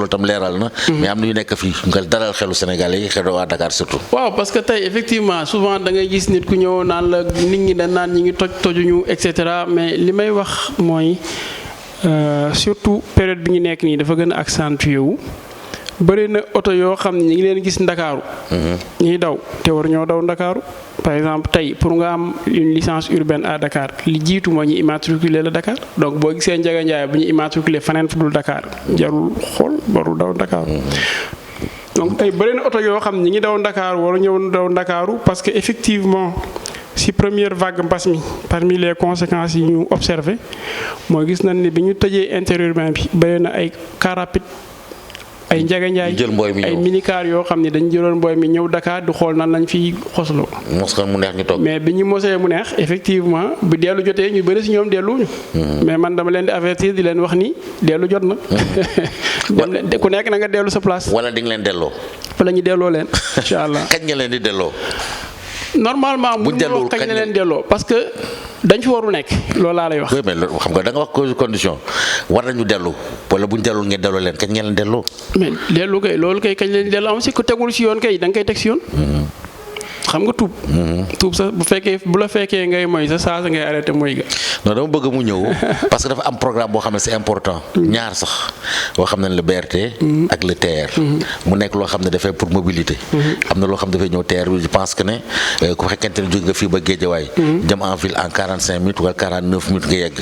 loolu tam leeral na. mais am na yu nekk fii nga dalal xelu Sénégalais yi xelu waa Dakar surtout. waaw parce que tey effectivement souvent da ngay gis nit ku ñëw naan la nit ñi dañ naan ñi ngi tojuñu et cetera mais li may wax mooy surtout période bi ñu nekk nii dafa gën a accentué wu. bëri na oto yoo xam ne ñu ngi leen gis Ndakaaru. ñuy daw te war ñoo daw Ndakaaru par exemple tey pour nga am une licence urbaine à Dakar li jiitu moo ñu immatriculé la Dakar donc boo gisee Ndiaga Ndiaye bu ñu immatriculé faneen fu dul Dakar jarul xool warul daw Ndakaaru. donc tey bëri na oto yoo xam ne ñu ngi daw Ndakaaru war ñëw daw Ndakaaru parce que effectivement si première vague mbas mi parmi les conséquences yi ñu observé mooy gis nañ ni bi ñu tëjee interurbain bi bëri na ay car rapide ay Ndiaga Ndiaye ay minicar yoo xam ne dañu jëloon mbooy mi ñëw Dakar du xool nan lañ fiy xosloo. mos mu neex ñu toog. mais bi ñu mosee mu neex effectivement bu dellu jotee ñu bëri si ñoom delluwuñu. mais man dama leen di avertir di leen wax ni dellu jot na. ku nekk na nga dellu sa place. wala di nga leen delloo. wala ñu delloo leen incha allah. kañ nga leen di delloo. normalement bu ñu wax kañ la leen delloo parce que dañ fi warul nekk loolu laa lay wax. oui mais xam nga da nga wax condition war nañu dellu wala bu ñu dellul ngeen delloo leen kañ ngeen leen delloo. mais dellu kay loolu kay kañ leen delloo am si ku tegul si yoon kay da nga koy teg si yoon. xam nga tuub. tuub sax bu la fekkee ngay moy sa saa sa ngay arrêté moy ga. non dama bëgg mu ñëw parce que dafa am programme boo xam ne c'est important. ñaar sax boo xam ne le BRT. ak le TER. mu nekk loo xam ne dafay pour mobilité. am na loo xam ne dafay ñëw TER bi je pense que ne ku fekkente ne jóge nga fii ba Guédiawaye. jëm en ville en 45 minutes wala 49 minutes nga yegg.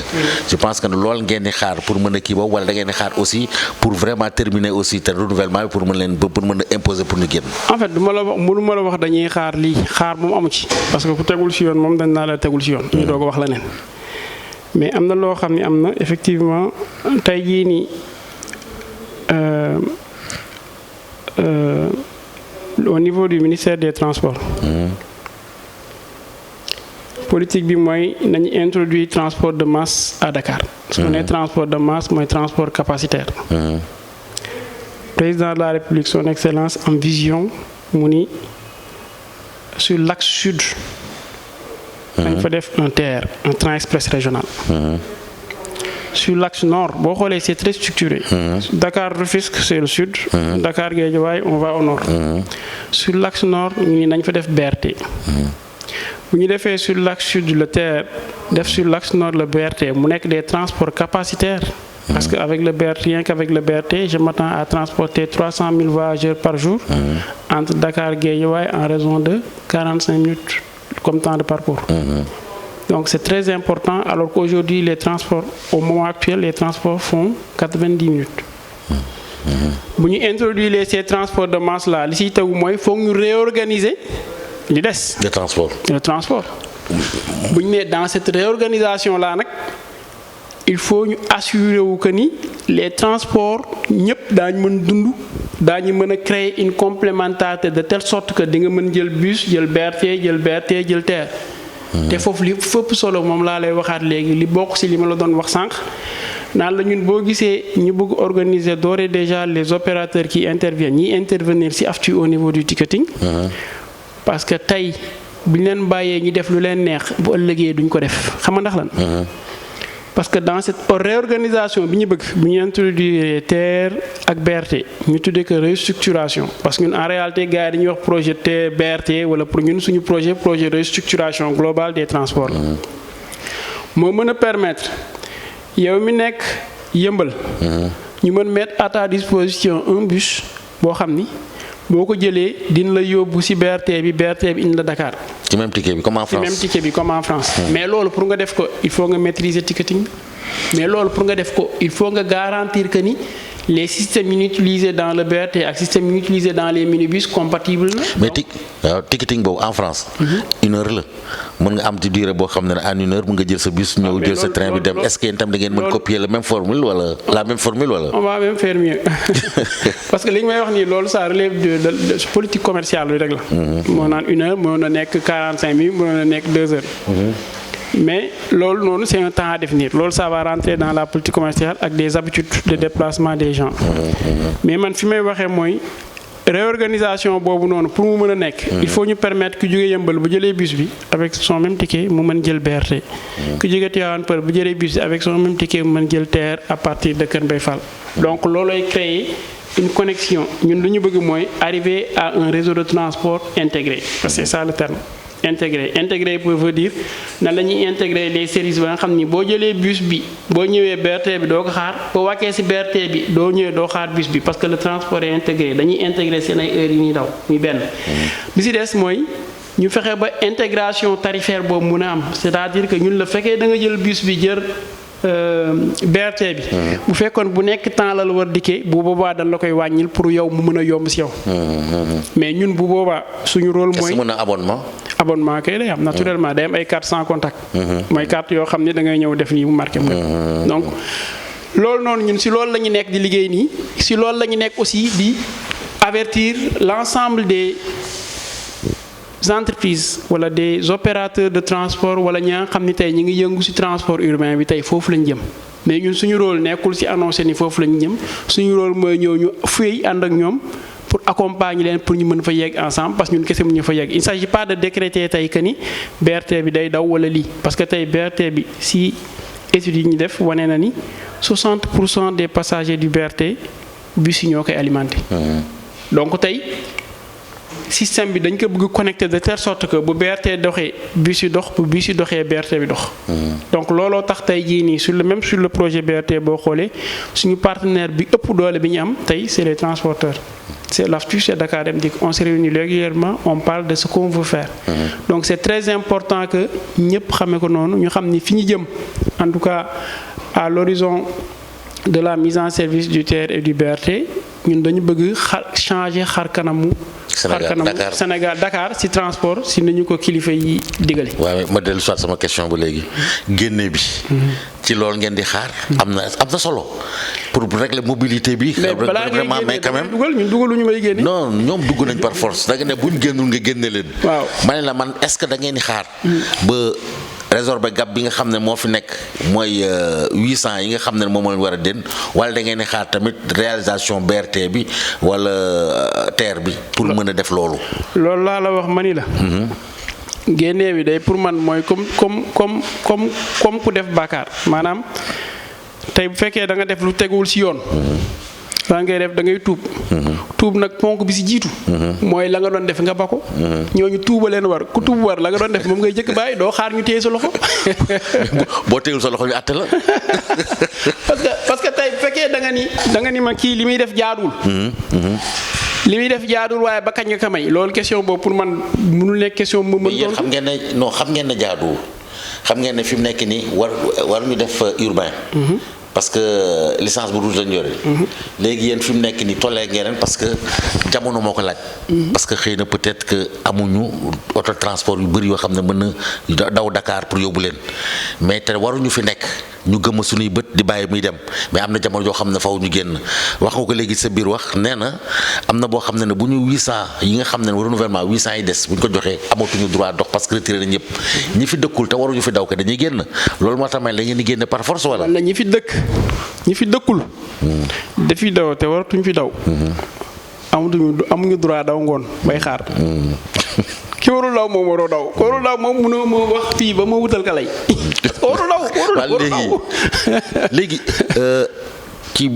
je pense que ne loolu ngeen di xaar pour mën a kii boobu wala da ngeen di xaar aussi pour vraiment terminer aussi te renouvellement bi pour mën a imposer pour ñu génn. en fait mënu ma la wax dañuy xaar lii xaar moom amu ci parce que ku tegul ci yoon moom dañ naa la tegul ci yoon. ñu doog a wax leneen mais am na loo xam ne am na effectivement tey jii nii au niveau du ministère des transports. politique bi mooy nañu introduire transport de masse à Dakar. su ma nee transport de masse mooy transport capacitaire. président de la République son excellence en vision mu ni. sur l'axe sud dañ fa def un TER un train express régional. sur l'axe nord boo xoolee c'est très structuré. Dakar Rufisque c'est le sud. Dakar Guédiawaye on va au nord. sur l'axe nord ñu nañ fa def BRT. bu ñu defee sur l'axe sud le TER def sur l'axe nord le BRT mu nekk des transports capacitaires. parce que avec le BRT rien qu'avec le BRT je m'attends à transporter 300 000 voyageurs par jour. entre Dakar Guédiawaye en raison de 45 minutes comme temps de parcours. donc c'est très important alors qu'aujourd'hui les transports au moment actuel les transports font 90 minutes. bu ñu introduire ces transports de masse là li siy tegu mooy foog ñu réorganiser li des. le transport. bu ñu nee dans cette réorganisation là nag. il faut ñu assurer wu que ni les transports ñëpp daañu mën dund daañu mën a créer une complémentarité de telle sorte que di nga mën jël bus jël BRT jël TER. te foofu li fépp solo moom laa lay waxaat léegi li bokk ci li ma la doon wax sànq naan la ñun boo gisee ñu bëgg organiser d'ores et déjà les opérateurs qui interviennent ñi intervenir ci AFTU au niveau du ticketing. parce que tey bu ñu leen bàyyee ñu def lu leen neex bu ëllëgee duñ ko def xam nga ndax lan. parce que dans cette réorganisation bi ñu bëgg bu ñu introduire TER ak BRT ñu tuddee que restructuration parce que ñun en réalité gars yi dañuy wax projet BRT wala pour ñun suñu projet restructuration globale des transports la. moo mën a permettre yow mi nekk yëmbal. ñu mën mettre à ta disposition un bus boo xam ni boo ko jëlee dina la yóbbu ci BRT bi indi la Dakar. ci même ticket bi comme en France. ci même ticket bi comme en France. mais loolu pour nga def ko il faut nga maîtriser ticketing bi mais loolu pour nga def ko il faut nga garantir que ni les systèmes utilisés dans le BRT ak systèmes utilisés dans les minibus compatibles na. mais ticketing boobu en France. 1 heure la mën nga am ci durée boo xam ne en 1 heure mën nga jël sa bus ñëw jël sa train bi dem est-ce que yéen tam da ngeen mën copier la même formule wala la même formule wala. on va même faire mieux parce que li nga may wax nii loolu ça relève de politique commerciale bi rek la. moo naan 1 heure moo na nekk 45 minutes moo na nekk 2 heures. mais loolu noonu c'est un temps à définir loolu ça va rentrer dans la politique commerciale ak des habitudes de déplacement des gens. mais man fi may waxee mooy réorganisation boobu noonu pour mu mën a nekk. il faut ñu permettre ku jógee Yëmbal bu jëlee bus bi avec son même ticket mu mën jël BRT. ku jógee Tivaouane Peulh bu jëlee bus bi avec son même ticket mu mën jël TER à partir de Kër Mbaye Fall. donc loolooy créer une connexion ñun lu ñu bëgg mooy arriver à un réseau de transport intégré parce que c'est ça le terme intégré veut dire nan la ñuy intégrer les services ba nga xam ni boo jëlee bus bi boo ñëwee BRT bi doo ko xaar boo wàccee ci BRT bi doo ñëwee doo xaar bus bi parce que le transport est intégré dañuy intégrer seen ay heures yi ñuy daw muy benn bi ci des mooy ñu fexe ba intégration tarifaire boobu mun a am c'est-à-dire que ñun la fekkee da nga jël bus bi jër BRT bi bu fekkoon bu nekk temps la war dikkee bu boobaa dañ la koy wàññil pour yow mu mën a yomb ci yow mais ñun bu boobaa suñu rôle mooy mën a abonnement kay day am naturellement day am ay carte sans contact mooy carte yoo xam ne da ngay ñëw def nii mu marqué donc loolu noonu ñun ci loolu la ñu nekk di liggéey nii ci loolu la ñu nekk aussi di avertir l'ensemble des entreprises wala des opérateurs de transport wala ñaa nga xam ni tey ñi ngi yëngu ci transport urbain bi tey foofu lañ jëm mais ñun suñu rôle nekkul ci annoncer ni foofu lañ jëm suñu rôle mooy ñëw ñu féey ànd ak ñoom pour accompagner leen pour ñu mën fa yegg ensemble parce que ñun kese mu ñu fa yegg il s'agit pas de décréter tey que ni BRT bi day daw wala lii parce que tey BRT bi ci études yi ñu def wane na ni 60% des passagers du BRT bus yi ñoo koy alimenté donc tey système bi dañ ko bëgg connecté de telle sorte que bu BRT doxee bus yi dox bu bus yi doxee BRT bi dox donc looloo tax tey jii nii sur le projet BRT boo xoolee suñu partenaire bi ëpp doole bi ñu am tey c'est les transporteurs c'est l'AFTU, c'est Dakar Dem Dikk on se réunit régulièrement on parle de ce qu'on veut faire donc c'est très important que ñëpp xamee ko noonu ñu xam ni fi ñu jëm en tout cas à l'horizon de la mise en service du TER et du BRT ñun dañu bëgg changer xar kanamu Sénégal Dakar ci transport ci nañu ko kilifa yi digale. waaw ma dellu soit sama question ba léegi génne bi. ci loolu ngeen di xaar. am na solo pour régler mobilité bi. mais balaa mais quand même ñun dugaluñu may génne. non ñoom dugg nañ par force da nga ne buñ génnul nga génne leen. waaw ma ne la man est-ce que da ngeen di xaar. ba résorber gap bi nga xam ne moo fi nekk mooy 800 yi nga xam ne moom moo leen war a den wala da ngeen di xaar tamit réalisation BRT bi wala TER bi pour mën a def loolu. loolu laa la wax mani la. génnee bi day pour man mooy comme ku def bàkkaar maanaam tey bu fekkee da nga def lu teguwul ci yoon. la ngay def da ngay tuub. tuub nag ponk bi ci jiitu. mooy la nga doon def nga ba ko. ñooñu tuuba leen war ku tuub war la nga doon def moom ngay jëkk bàyyi doo xaar ñu téye sa loxo. boo téyul sa loxo ñu àtte la. parce que tey bu fekkee da nga ni ma kii li muy def jaaduwul. li muy def jaaduwul waaye ba kañ nga ko may loolu question boobu pour man mënul nekk question mu mën yéen xam ngeen ne jaaduwul xam ngeen ne fi mu nekk nii waruñu def urbain. parce que licence bu rouge lañ yore. léegi yéen fi mu nekk nii tollee ngeen parce que jamono moo ko laaj. parce que xëy na peut-être que amuñu auto transport yu bëri yoo xam ne mën na daw Dakar pour yóbbu leen mais te waruñu fi nekk ñu gëm a suñuy bët di bàyyi muy dem mais am na jamono yoo xam ne faw ñu génn wax nga ko léegi sa biir wax nee na am na boo xam ne bu ñu 800 yi nga xam ne renouvellement 800 yi des bu ñu ko joxee amatuñu droit dox parce que retiré nañ ñëpp ñi fi dëkkul te waruñu fi daw ko dañuy génn loolu moo tax may la ngeen di génn par force wala. ñi fi dëkkul. dafiy daw te waratuñ fi daw. amuñu droit daw ngoon bay xaar. ki warul daw moom waroo daw ko warul daw moom mënoo ma wax fii ba ma wutal ka lay. warul daw léegi ci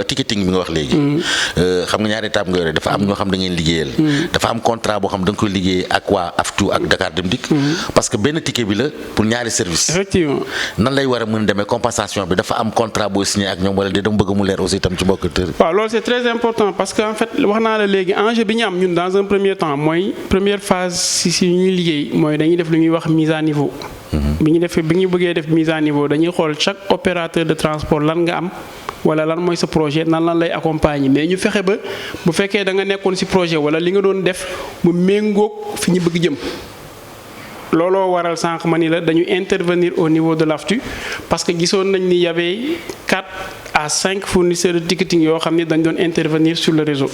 ticketing bi nga wax léegi. xam nga ñaari étape nga yore dafa am ñoo xam da ngeen liggéeyal. dafa am contrat boo xam da nga koy liggéey ak waa AFTU ak Dakar Dem Dikk. parce que benn ticket bi la pour ñaari service effectivement nan lay war a mën demee compensation bi dafa am contrat booy signé ak ñoom wala de dama bëgg mu leer aussi itam ci mbokk tër. waaw loolu c'est très important parce que en fait wax naa la léegi enjeu bi ñu am ñun dans un premier temps mooy première phase si ñuy liggéey mooy dañuy def lu ñuy wax mise à niveau. bi ñu bëggee def mise à niveau dañuy xool chaque opérateur de transport lan nga am wala lan mooy sa projet nan lan lay accompagner mais ñu fexe ba bu fekkee da nga nekkoon ci projet wala li nga doon def mu méngoog fi ñu bëgg jëm. looloo waral sànq ma ni la dañu intervenir au niveau de l'AFTU parce que gisoon nañ ni y avait 4 à 5 fournisseurs de ticketing yoo xam ni dañ doon intervenir sur le réseau.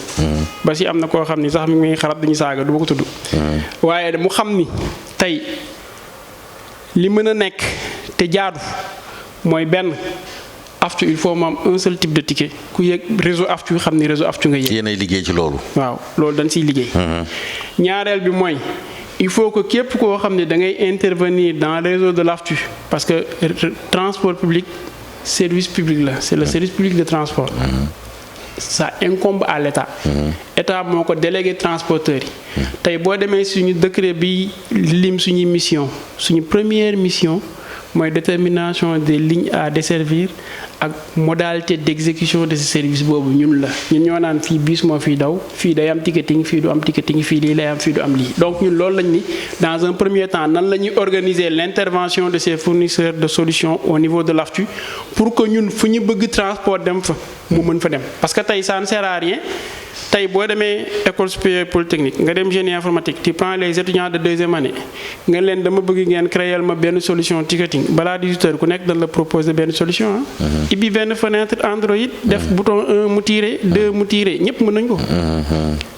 ba si am na koo xam ni sax mi ngi xarab dañuy saaga du ma ko tudd. waaye mu xam ni tey li mën a nekk te jaadu mooy benn AFTU il faut mu am un seul type de ticket ku yëg réseau AFTU xam ni réseau AFTU nga yëg. yéenay liggéey ci loolu. waaw loolu dañ siy liggéey. ñaareel bi mooy il faut que képp koo xam ne da ngay intervenir dans le réseau de l'AFTU parce que transport public service public la c'est le service public de transport. ça incombe à l'État. État moo ko délégué transporteurs yi. tey boo demee suñu décret bi lim suñu mission suñu première mission mooy détermination des lignes à desservir ak modalité d'exécution de ce service boobu ñun la ñun ñoo naan fii bus moo fii daw fii day am ticketing fii du am ticketing fii lii lay am fii du am lii donc ñun loolu lañ ni dans un premier temps nan la ñuy organiser l'intervention de ces fournisseurs de solutions au niveau de l'AFTU pour que ñun fu ñu bëgg transport dem fa mu mën fa dem parce que tey ça ne sert à rien tey boo demee école supérieure polytechnique nga dem génie informatique tu prends les étudiants de deuxième année nga leen dama bëgg ngeen créer ma benn solution ticketing balaa 18 heures ku nekk dañ la proposer benn solution ibbi benn fenêtre Android def bouton 1 mu tiré 2 mu tiré ñëpp mën nañ ko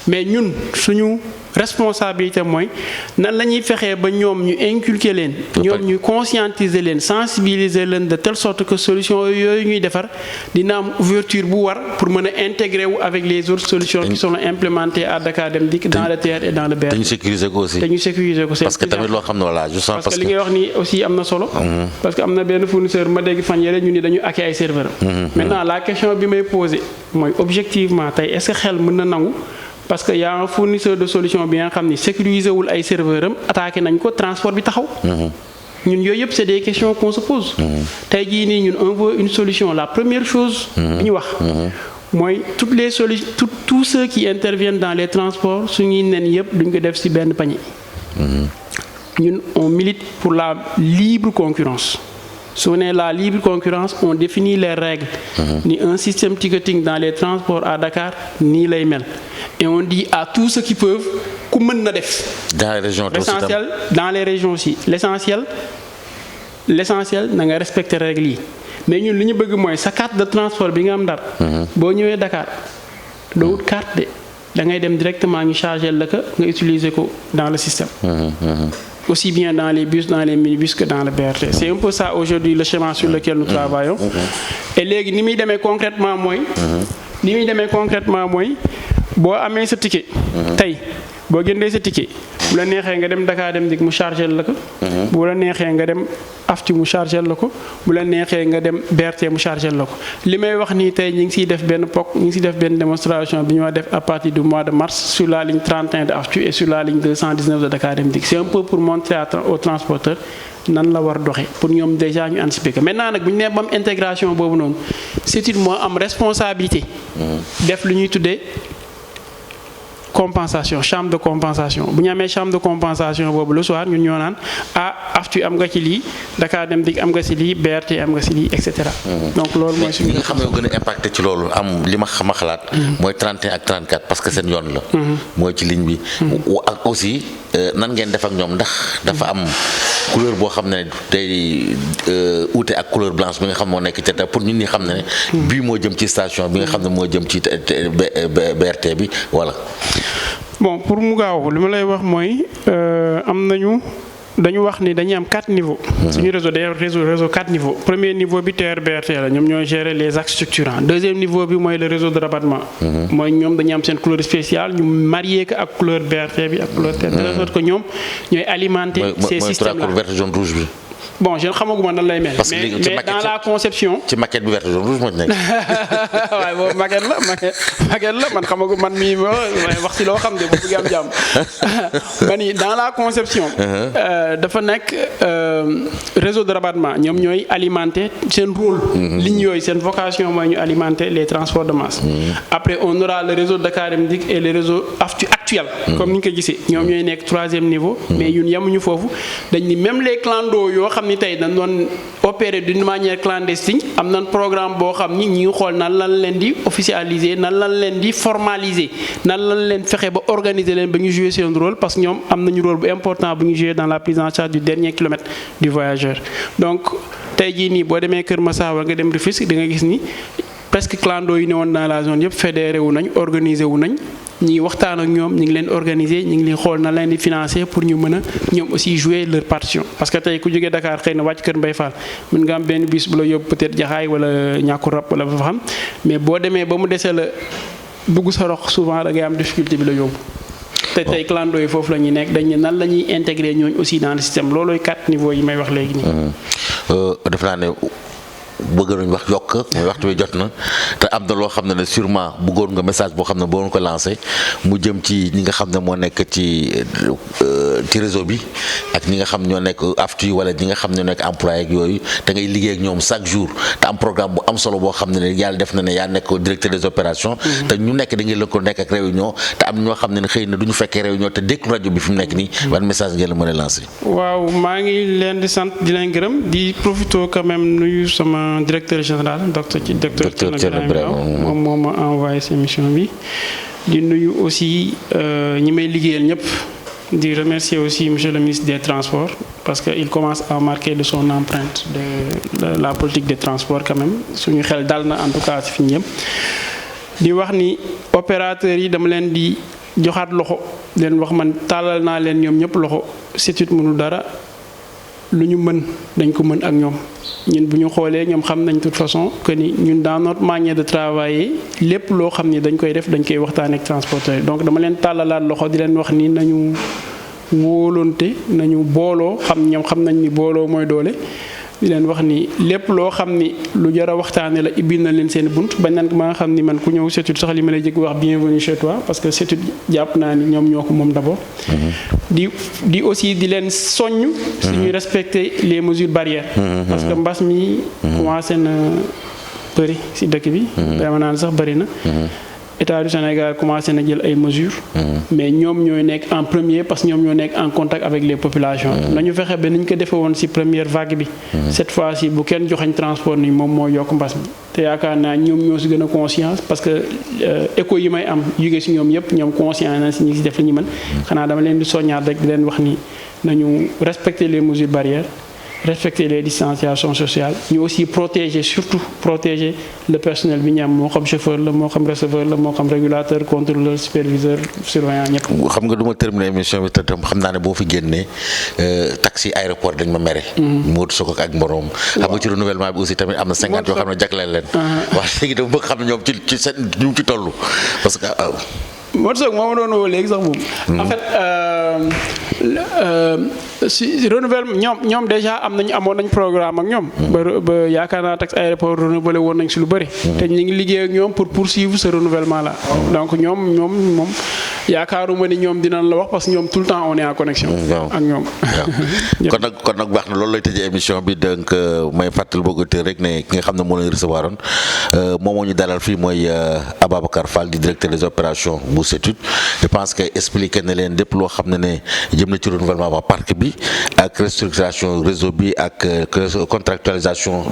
mais ñun suñu responsabilité mooy nan la ñuy fexee ba ñoom ñu inculquer leen ñoom ñu conscientiser leen sensibiliser leen de telle sorte que solution yooyu ñuy defar dina am ouverture bu war pour mën a intégrer wu avec les autres solutions qui sont implémentées à Dakar Dem Dikk dans le TER et dans le BRT. te ñu sécuriser ko aussi. te ñu sécuriser ko parce que tamit loo xam ne voilà justement parce que li ngay wax ni aussi am na solo. parce que am na benn fournisseur ma dégg fan yële ñu ni dañu acquis ay serveurs maintenant la question bi may poser mooy objectivement tey est-ce que xel mën na nangu. parce que y a un fournisseur de solution bi nga xam ni sécurisé wul ay serveur am attaqué nañ ko transport bi taxaw. ñun yooyu yëpp c'est des questions qu'on se pose. tey jii nii ñun on veut une solution la première chose. bi ñu wax. mooy toutes les tous ceux qui interviennent dans les transports suñuy nen yëpp duñ ko def ci benn panier. ñun on milite pour la libre concurrence. su ne la libre concurrence on définit les règles. ni un système ticketing dans les transports à Dakar nii lay mel. et on dit à tous ceux qui peuvent ku mën na def. dans les régions l'essentiel dans les régions aussi l'essentiel na nga respecter règles yi mais ñun li ñu bëgg mooy sa carte de transport bi nga am Ndar. boo ñëwee Dakar doo wut carte de da ngay dem directement ñu charger la ko nga utiliser ko dans le système. aussi bien dans les bus dans les minibus que dans le BRT c'est un peu ça aujourd'hui le schéma sur lequel nous travaillons. et léegi ni muy demee concrètement mooy. boo amee sa ticket. tey boo jëndee sa ticket bu la neexee nga dem Dakar Dem Dikk mu chargé la ko. bu la neexee nga dem AFTU mu chargé la ko bu la neexee nga dem BRT mu chargé la ko li may wax nii tey ñu ngi siy def benn POC ñu ngi siy def benn démonstration bi ñu war def à partir du mois de mars sur la ligne 31 de AFTU et sur la ligne 219 de Dakar Dem Dikk c'est un peu pour montrer aux transporteurs nan la war doxee pour ñoom déjà ñu anticiper ko maintenant nag bu ñu nee ba am intégration boobu noonu c'est moo am responsabilité. def lu ñuy tuddee. compensation chambre de compensation bu ñu amee chambre de compensation boobu le soir ñun ñoo naan AFTU am nga ci lii Dakar Dem Dikk am nga ci lii BRT am nga ci lii et cetera. donc loolu mooy suñu. li nga xam ne gën a impacté ci loolu am li ma xalaat. mooy 31 ak 34 parce que seen yoon la. mooy ci ligne bi. ak aussi nan ngeen def ak ñoom ndax dafa am couleur boo xam ne day uute ak couleur blanche bi nga xam moo nekk ci pour ñun ñi xam ne. bii moo jëm ci station bi nga xam ne moo jëm ci BRT bi wala. bon pour mu gaaw li ma lay wax mooy dañu wax ni dañuy am 4 niveaux. suñu réseau day réseau 4 niveaux. premier niveau bi TER BRT la ñoom ñooy gérer les axes structurants deuxième niveau bi mooy le réseau de rabattement. mooy ñoom dañuy am seen couleur spéciale ñu marié ko ak couleur BRT bi ak couleur TER. de la sorte que ñoom ñooy alimenter ces systèmes là mooy vert jaune rouge bi. bon je xamaguma nan lay mel. mais dans la conception. ci maquette bi vert jaune rouge moo ci nekk. waaye boobu maquette la man xamagu man mii wax ci loo xam ne bu bëgg am jàmm. ma ni dans la conception. dafa nekk réseau de rabattement ñoom ñooy alimenter seen rôle. ligne yooyu seen vocation mooy ñu alimenter les transports de masse. après on aura le réseau Dakar Dem Dikk et le réseau AFTU actuel. comme ni ñu ko gisee ñoom ñooy nekk 3e niveau. mais ñun yemuñu foofu dañ ni même les clandos yoo xam ni tey dañ doon opérer d'une manière clandestine am nañ programme boo xam ni ñi ngi xool nan lan leen di officialiser nan lan leen di formaliser nan lan leen fexe ba organiser leen ba ñu jouer seen rôle parce que ñoom am nañu rôle bu important bu ñu jouer dans la prise en charge du dernier kilomètre du voyageur. donc tey jii nii boo demee Kër Massar nga dem Rufisque di nga gis ni presque clando yi ne woon dans la zone yëpp fédéré wu nañ organiser wu nañ. ñi ngi waxtaan ak ñoom ñi ngi leen organiser ñi ngi leen xool na leen di financer pour ñu mën a ñoom aussi jouer leur partition parce que tey ku jógee Dakar xëy na wàcc Kër Mbaye Fall mën nga am benn bus bu la yóbbu peut-être Jaxaay wala ñàkku rab wala fa xam mais boo demee ba mu desee la dugg sa rox souvent da ngay am difficulté bi la yóbbu te tey clando yi foofu la ñuy nekk dañ ne nan la ñuy intégrer ñooñu aussi dans le système loolooy 4 niveaux yi may wax léegi nii. def naa ne bëgg nañu wax yokk ndokk muy waxtu wi jot na te am na loo xam ne sûrement bëggoon nga message boo xam ne boo ko lancé mu jëm ci ñi nga xam ne moo nekk ci réseau bi ak ñi nga xam ñoo nekk aftu wala ñi nga xam ñoo nekk employé ak yooyu te ngay liggéey ak ñoom chaque jour te am programme bu am solo boo xam ne yàlla def na ne yaa nekk directeur des opérations te ñu nekk da ngay lëkkaloo nekk ak réunion te am ñoo xam ne xëy na du ñu fekkee réunion te déglu rajo bi fi mu nekk nii ban message ngeen la mën a lancé. waaw maa ngi leen di sant di leen gërëm di profito quand même nuyu sama directeur général docteur Thierno Birahim moom moo ma envoyé cette émission bi di nuyu aussi ñi may liggéeyal ñëpp di remercier aussi monsieur le ministre des transports parce que il commence à marquer de son empreinte de la politique des transports quand même suñu xel dal na en tout cas ci fi ñu yëm di wax ni opérateurs yi dama leen di joxaat loxo leen wax man tàllal naa leen ñoom ñëpp loxo CETUD mënu dara lu ñu mën dañ ko mën ak ñoom ñun bu ñu xoolee ñoom xam nañ de toute façon que ni ñun dans notre manière de travailler lépp loo xam ni dañ koy def dañ koy waxtaan ak transporteurs donc dama leen tàllalaat loxo di leen wax ni nañu wóolonte nañu booloo ñoom xam nañ ni booloo mooy doole di leen wax ni lépp loo xam ni lu jar a waxtaane la ibbil na leen seen bunt bañ nan ma nga xam ni man ku ñëw CETUD sax li ma lay jëkk wax bienvenue chez toi parce que CETUD jàpp naa ni ñoom ñoo ko moom d'abord di aussi di leen soññ suñuy respecter les mesures barrières parce que mbas mi commencé na bëri si dëkk bi dama naan sax bëri na État du Sénégal commencé na jël ay mesures mais ñoom ñooy nekk en premier parce que ñoom ñoo nekk en contact avec les populations nañu fexe ba niñ ko defee woon ci première vague bi cette fois-ci bu kenn joxañ transport ni moom moo yokk mbas mi te yaakaar naa ñoom ñoo ci gën a conscience parce que écho yi may am jóge ci ñoom yëpp ñoom conscient na ci ñi ci def li ñu mën xanaa dama leen di soññaat rek di leen wax ni nañu respecter les mesures barrières respecter les distanciations sociales ñu aussi surtout protéger le personnel bi ñu am moo xam chauffeur la moo xam receveur la moo xam régulateur contrôleur superviseur surveillant ñëpp. xam nga du ma terminer émission bi te tam xam naa ne boo fi génnee taxi aéroport dañ ma mere. Modou Sokok ak Mborom. xam nga ci renouvellement bi aussi tamit am na 50 yoo xam ne jagleel leen. waaw léegi dama bëgg xam ne ñoom ci seen ñu ci toll parce que. Modou Sock moo ma doon woo léegi sax moom. en fait si renouvellement ñoom déjà amoon nañ programme ak ñoom. ba yaakaar naa tax aéroport renouvelé woon nañ si lu bëri. te ñu ngi liggéey ak ñoom pour poursuivre ce renouvellement là. donc ñoom moom yaakaaruma ni ñoom dinañ la wax parce que ñoom tout le temps on est en connexion. ak ñoom. kon nag baax na loolu lay tëjee émission bi donc may fàttali bëgg rek ne ki nga xam ne moo leen recevoir oon moom moo ñu dalal fii mooy Ababacar Fall di directeur des opérations bu CETUD. je pense que expliqué na leen lépp loo xam ne jëm na ci renouvellement ba parc bi ak restructuration réseau bi ak contractualisation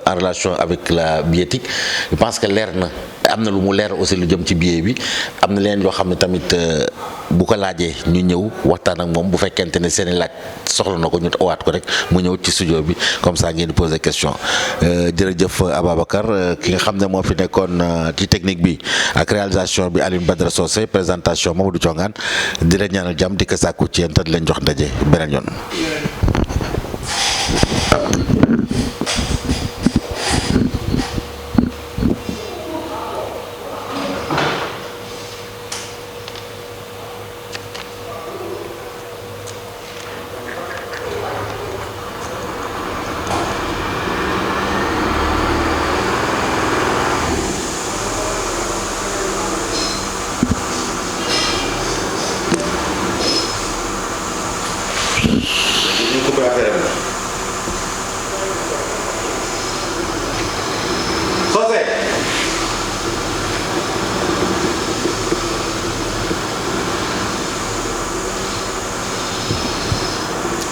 en relation avec la billettique je pense que leer na am na lu mu leer aussi lu jëm ci billet bi am na leen yoo xam ne tamit bu ko laajee ñu ñëw waxtaan ak moom bu fekkente ne seen i laaj soxla na ko ñu waat ko rek mu ñëw ci studio bi comme ça ngeen di poser question jërëjëf Ababacar ki nga xam ne moo fi nekkoon ci technique bi ak réalisation bi Alioune Badara Socé présentation Mamadou Thiongane di leen ñaanal jàmm di ko sàkku ci yéen te di leen jox ndaje beneen yoon.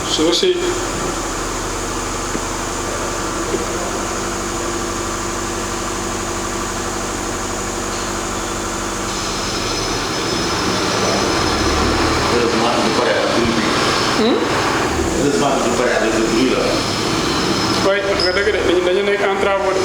Socé oui wax nga dëgg de dañu nekk en travaux de.